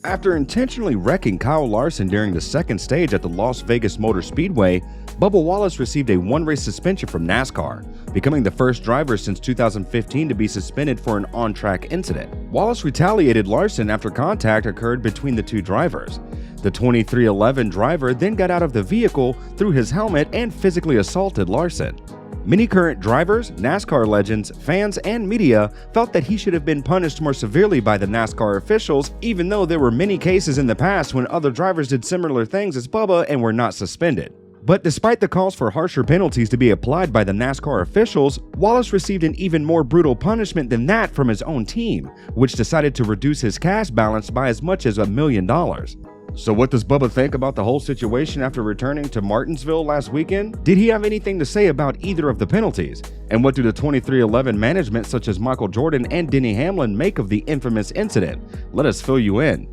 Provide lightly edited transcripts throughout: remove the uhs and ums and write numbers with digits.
After intentionally wrecking Kyle Larson during the second stage at the Las Vegas Motor Speedway, Bubba Wallace received a one-race suspension from NASCAR, becoming the first driver since 2015 to be suspended for an on-track incident. Wallace retaliated Larson after contact occurred between the two drivers. The 2311 driver then got out of the vehicle, threw his helmet, and physically assaulted Larson. Many current drivers, NASCAR legends, fans, and media felt that he should have been punished more severely by the NASCAR officials, even though there were many cases in the past when other drivers did similar things as Bubba and were not suspended. But despite the calls for harsher penalties to be applied by the NASCAR officials, Wallace received an even more brutal punishment than that from his own team, which decided to reduce his cash balance by as much as $1 million. So what does Bubba think about the whole situation after returning to Martinsville last weekend? Did he have anything to say about either of the penalties? And what do the 2311 management such as Michael Jordan and Denny Hamlin make of the infamous incident? Let us fill you in.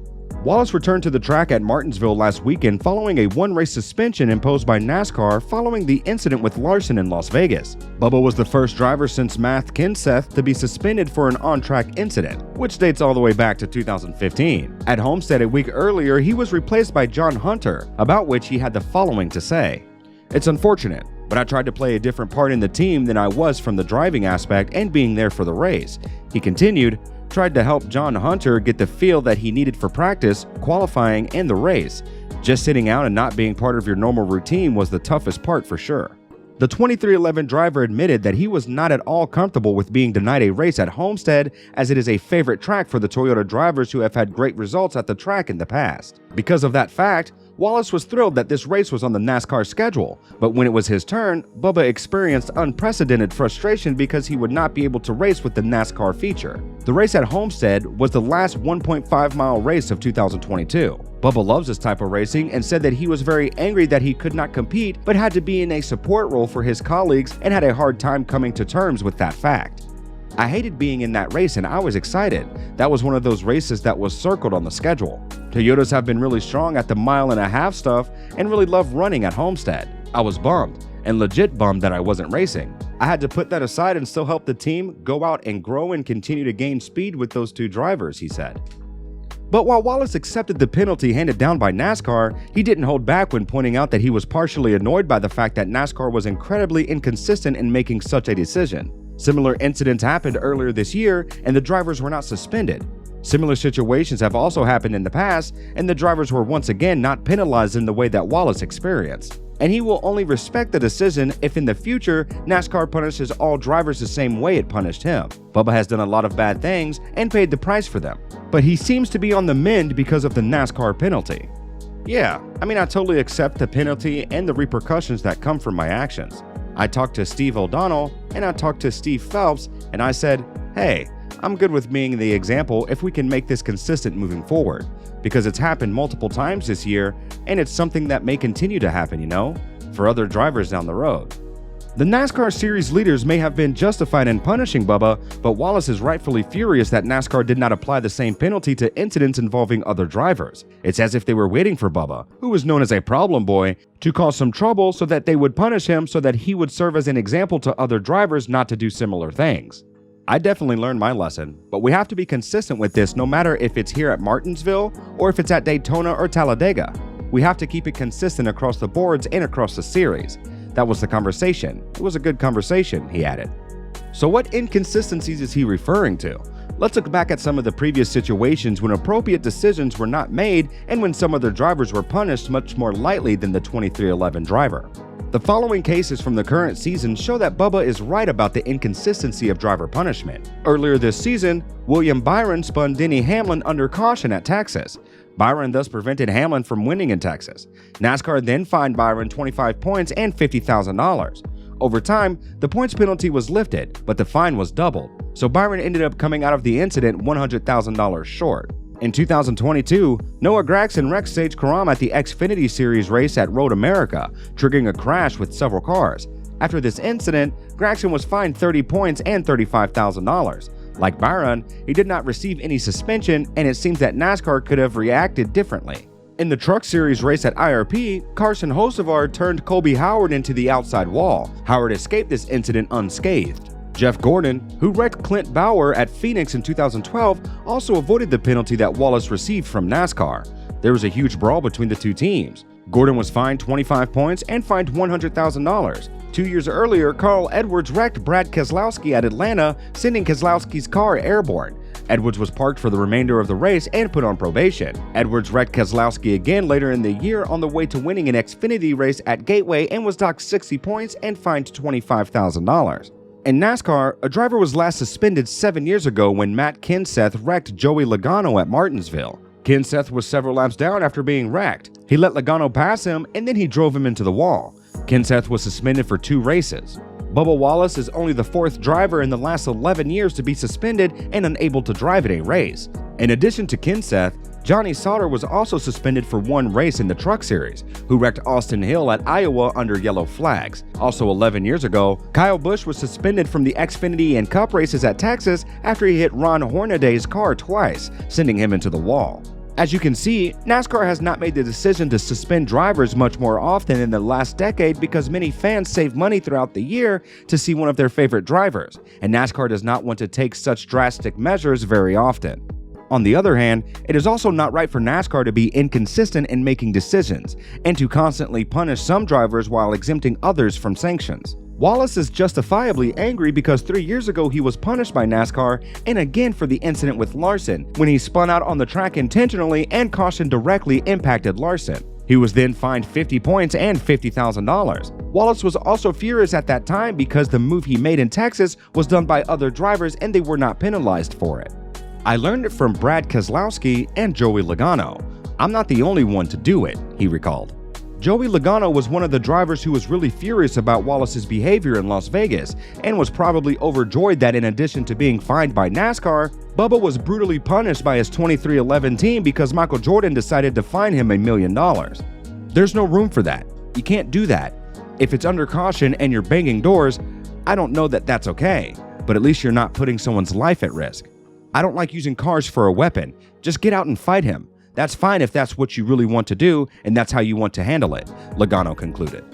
Wallace returned to the track at Martinsville last weekend following a one-race suspension imposed by NASCAR following the incident with Larson in Las Vegas. Bubba was the first driver since Matt Kenseth to be suspended for an on-track incident, which dates all the way back to 2015. At Homestead a week earlier, he was replaced by John Hunter, about which he had the following to say. "It's unfortunate, but I tried to play a different part in the team than I was from the driving aspect and being there for the race." He continued, "Tried to help John Hunter get the feel that he needed for practice, qualifying, and the race. Just sitting out and not being part of your normal routine was the toughest part for sure." The 2311 driver admitted that he was not at all comfortable with being denied a race at Homestead, as it is a favorite track for the Toyota drivers who have had great results at the track in the past. Because of that fact, Wallace was thrilled that this race was on the NASCAR schedule, but when it was his turn, Bubba experienced unprecedented frustration because he would not be able to race with the NASCAR feature. The race at Homestead was the last 1.5-mile race of 2022. Bubba loves this type of racing and said that he was very angry that he could not compete but had to be in a support role for his colleagues and had a hard time coming to terms with that fact. "I hated being in that race and I was excited. That was one of those races that was circled on the schedule. Toyotas have been really strong at the mile-and-a-half stuff and really love running at Homestead. I was bummed, and legit bummed that I wasn't racing. I had to put that aside and still help the team go out and grow and continue to gain speed with those two drivers," he said. But while Wallace accepted the penalty handed down by NASCAR, he didn't hold back when pointing out that he was partially annoyed by the fact that NASCAR was incredibly inconsistent in making such a decision. Similar incidents happened earlier this year, and the drivers were not suspended. Similar situations have also happened in the past, and the drivers were once again not penalized in the way that Wallace experienced. And he will only respect the decision if in the future NASCAR punishes all drivers the same way it punished him. Bubba has done a lot of bad things and paid the price for them, but he seems to be on the mend because of the NASCAR penalty. "Yeah, I totally accept the penalty and the repercussions that come from my actions. I talked to Steve O'Donnell and I talked to Steve Phelps and I said, hey, I'm good with being the example if we can make this consistent moving forward, because it's happened multiple times this year and it's something that may continue to happen, for other drivers down the road." The NASCAR series leaders may have been justified in punishing Bubba, but Wallace is rightfully furious that NASCAR did not apply the same penalty to incidents involving other drivers. It's as if they were waiting for Bubba, who was known as a problem boy, to cause some trouble so that they would punish him so that he would serve as an example to other drivers not to do similar things. I definitely learned my lesson, but we have to be consistent with this no matter if it's here at Martinsville or if it's at Daytona or Talladega. We have to keep it consistent across the boards and across the series. That was the conversation. It was a good conversation," he added. So what inconsistencies is he referring to? Let's look back at some of the previous situations when appropriate decisions were not made and when some other drivers were punished much more lightly than the 2311 driver. The following cases from the current season show that Bubba is right about the inconsistency of driver punishment. Earlier this season, William Byron spun Denny Hamlin under caution at Texas. Byron thus prevented Hamlin from winning in Texas. NASCAR then fined Byron 25 points and $50,000. Over time, the points penalty was lifted, but the fine was doubled, so Byron ended up coming out of the incident $100,000 short. In 2022, Noah Gragson wrecked Sage KARAM at the Xfinity Series race at Road America, triggering a crash with several cars. After this incident, Gragson was fined 30 points and $35,000. Like Byron, he did not receive any suspension, and it seems that NASCAR could have reacted differently. In the Truck Series race at IRP, Carson Hocevar turned Colby Howard into the outside wall. Howard escaped this incident unscathed. Jeff Gordon, who wrecked Clint Bauer at Phoenix in 2012, also avoided the penalty that Wallace received from NASCAR. There was a huge brawl between the two teams. Gordon was fined 25 points and fined $100,000. 2 years earlier, Carl Edwards wrecked Brad Keselowski at Atlanta, sending Keselowski's car airborne. Edwards was parked for the remainder of the race and put on probation. Edwards wrecked Keselowski again later in the year on the way to winning an Xfinity race at Gateway and was docked 60 points and fined $25,000. In NASCAR, a driver was last suspended 7 years ago when Matt Kenseth wrecked Joey Logano at Martinsville. Kenseth was several laps down after being wrecked. He let Logano pass him and then he drove him into the wall. Kenseth was suspended for 2 races. Bubba Wallace is only the 4th driver in the last 11 years to be suspended and unable to drive at a race. In addition to Kenseth, Johnny Sauter was also suspended for 1 race in the Truck Series, who wrecked Austin Hill at Iowa under yellow flags. Also 11 years ago, Kyle Busch was suspended from the Xfinity and Cup races at Texas after he hit Ron Hornaday's car twice, sending him into the wall. As you can see, NASCAR has not made the decision to suspend drivers much more often in the last decade because many fans save money throughout the year to see one of their favorite drivers, and NASCAR does not want to take such drastic measures very often. On the other hand, it is also not right for NASCAR to be inconsistent in making decisions, and to constantly punish some drivers while exempting others from sanctions. Wallace is justifiably angry because 3 years ago he was punished by NASCAR and again for the incident with Larson, when he spun out on the track intentionally and caution directly impacted Larson. He was then fined 50 points and $50,000. Wallace was also furious at that time because the move he made in Texas was done by other drivers and they were not penalized for it. "I learned it from Brad Keselowski and Joey Logano. I'm not the only one to do it," he recalled. Joey Logano was one of the drivers who was really furious about Wallace's behavior in Las Vegas and was probably overjoyed that in addition to being fined by NASCAR, Bubba was brutally punished by his 2311 team because Michael Jordan decided to fine him $1 million. There's no room for that. You can't do that. If it's under caution and you're banging doors, I don't know that that's okay, but at least you're not putting someone's life at risk. I don't like using cars for a weapon. Just get out and fight him. That's fine if that's what you really want to do and that's how you want to handle it, Logano concluded.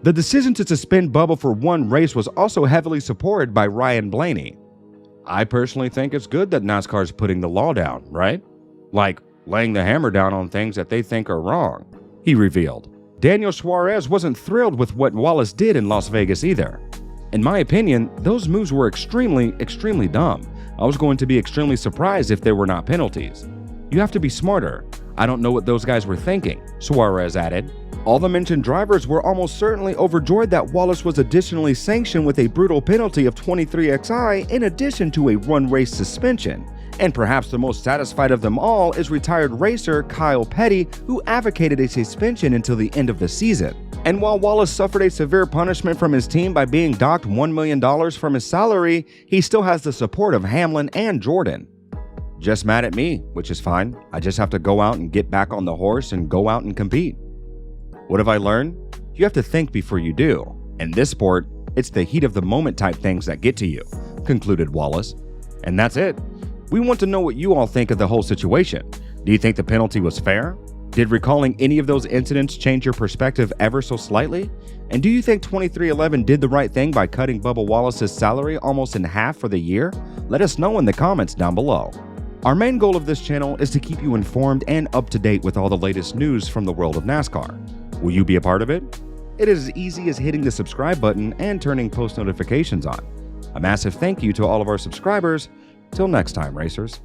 The decision to suspend Bubba for 1 race was also heavily supported by Ryan Blaney. "I personally think it's good that NASCAR is putting the law down, right? Like laying the hammer down on things that they think are wrong," he revealed. Daniel Suarez wasn't thrilled with what Wallace did in Las Vegas either. "In my opinion, those moves were extremely dumb. I was going to be extremely surprised if there were not penalties. You have to be smarter. I don't know what those guys were thinking," Suarez added. All the mentioned drivers were almost certainly overjoyed that Wallace was additionally sanctioned with a brutal penalty of 23xi in addition to a 1-race suspension. And perhaps the most satisfied of them all is retired racer Kyle Petty, who advocated a suspension until the end of the season. And while Wallace suffered a severe punishment from his team by being docked $1 million from his salary, he still has the support of Hamlin and Jordan. "Just mad at me, which is fine. I just have to go out and get back on the horse and go out and compete." What have I learned? You have to think before you do. In this sport, it's the heat of the moment type things that get to you, concluded Wallace. And that's it. We want to know what you all think of the whole situation. Do you think the penalty was fair? Did recalling any of those incidents change your perspective ever so slightly? And do you think 2311 did the right thing by cutting Bubba Wallace's salary almost in half for the year? Let us know in the comments down below. Our main goal of this channel is to keep you informed and up to date with all the latest news from the world of NASCAR. Will you be a part of it? It is as easy as hitting the subscribe button and turning post notifications on. A massive thank you to all of our subscribers. Till next time, racers.